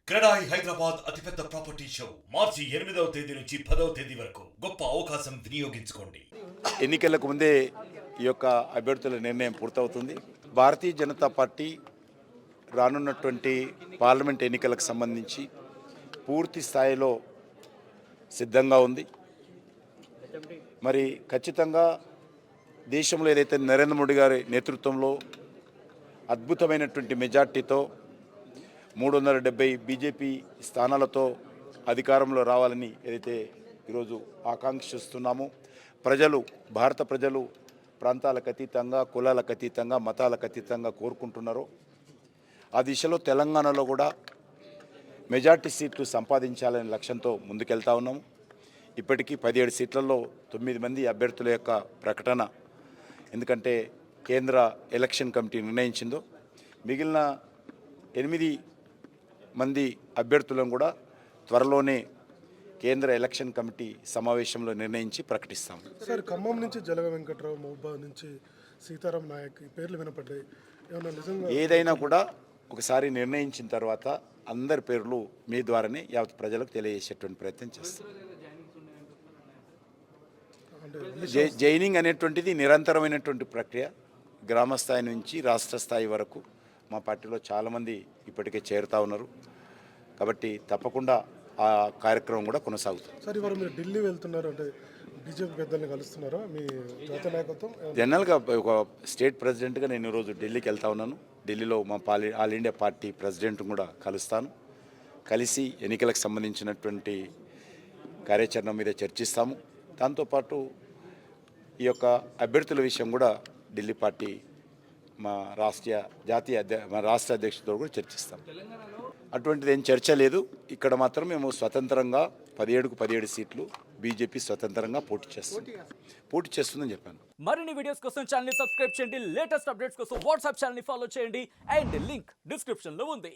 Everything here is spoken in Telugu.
క్రెడాయి హైదరాబాద్ అతిపెద్ద ప్రాపర్టీ షో మార్చి 8వ తేదీ నుంచి 10వ తేదీ వరకు గొప్ప అవకాశం వినియోగించుకోండి. ఎన్నికలకు ముందే ఈ యొక్క అభ్యర్థుల నిర్ణయం పూర్తవుతుంది. భారతీయ జనతా పార్టీ రానున్నటువంటి పార్లమెంట్ ఎన్నికలకు సంబంధించి పూర్తి స్థాయిలో సిద్ధంగా ఉంది. మరి ఖచ్చితంగా దేశంలో ఏదైతే నరేంద్ర మోడీ గారి నేతృత్వంలో అద్భుతమైనటువంటి మెజార్టీతో 370 బీజేపీ స్థానాలతో అధికారంలో రావాలని ఏదైతే ఈరోజు ఆకాంక్షిస్తున్నామో, భారత ప్రజలు ప్రాంతాలకు అతీతంగా, కులాలకు అతీతంగా, మతాలకు అతీతంగా కోరుకుంటున్నారో ఆ దిశలో తెలంగాణలో కూడా మెజార్టీ సీట్లు సంపాదించాలనే లక్ష్యంతో ముందుకెళ్తా ఉన్నాము. ఇప్పటికీ 17 సీట్లలో 9 మంది అభ్యర్థుల యొక్క ప్రకటన, ఎందుకంటే కేంద్ర ఎలక్షన్ కమిటీ నిర్ణయించిందో, మిగిలిన 8 మంది అభ్యర్థులను కూడా త్వరలోనే కేంద్ర ఎలక్షన్ కమిటీ సమావేశంలో నిర్ణయించి ప్రకటిస్తాం. సార్, ఖమ్మం నుంచి జలగ వెంకట్రావు, మహబూబాద్ నుంచి సీతారాం నాయక్ ఈ పేర్లు వినపడ్డాయి. ఏమన్నా నిజంగా ఏదైనా కూడా ఒకసారి నిర్ణయించిన తర్వాత అందరి పేర్లు మీ ద్వారానే యావత్ ప్రజలకు తెలియజేసేటువంటి ప్రయత్నం చేస్తాం. జైనింగ్ అనేటువంటిది నిరంతరమైనటువంటి ప్రక్రియ. గ్రామ స్థాయి నుంచి రాష్ట్ర స్థాయి వరకు మా పార్టీలో చాలామంది ఇప్పటికే చేరుతా ఉన్నారు. కాబట్టి తప్పకుండా ఆ కార్యక్రమం కూడా కొనసాగుతుంది. సార్, ఇవాళ మీరు ఢిల్లీ వెళ్తున్నారు అంటే బీజేపీ పెద్దల్ని కలుస్తున్నారా? మీ జాతీయ నాయకత్వం జనరల్గా ఒక స్టేట్ ప్రెసిడెంట్గా నేను ఈరోజు ఢిల్లీకి వెళ్తా ఉన్నాను. ఢిల్లీలో మా ఆల్ ఇండియా పార్టీ ప్రెసిడెంట్ కూడా కలుస్తాను. కలిసి ఎన్నికలకు సంబంధించినటువంటి కార్యాచరణ మీద చర్చిస్తాము. దాంతోపాటు ఈ యొక్క అభ్యర్థుల విషయం కూడా ఢిల్లీ పార్టీ మా రాష్ట్ర అధ్యక్షుడితో కూడా చర్చిస్తాం. అటువంటిది ఏం చర్చ లేదు. ఇక్కడ మాత్రం మేము స్వతంత్రంగా 17కు 17 సీట్లు బీజేపీ స్వతంత్రంగా పోటీ చేస్తుందని చెప్పాను. మరిన్ని వీడియోస్ కోసం ఛానల్ ని సబ్స్క్రైబ్ చేయండి. లేటెస్ట్ అప్డేట్స్ కోసం వాట్సాప్ ఛానల్ ని ఫాలో చేయండి. అండ్ లింక్ డిస్క్రిప్షన్ లో ఉంది.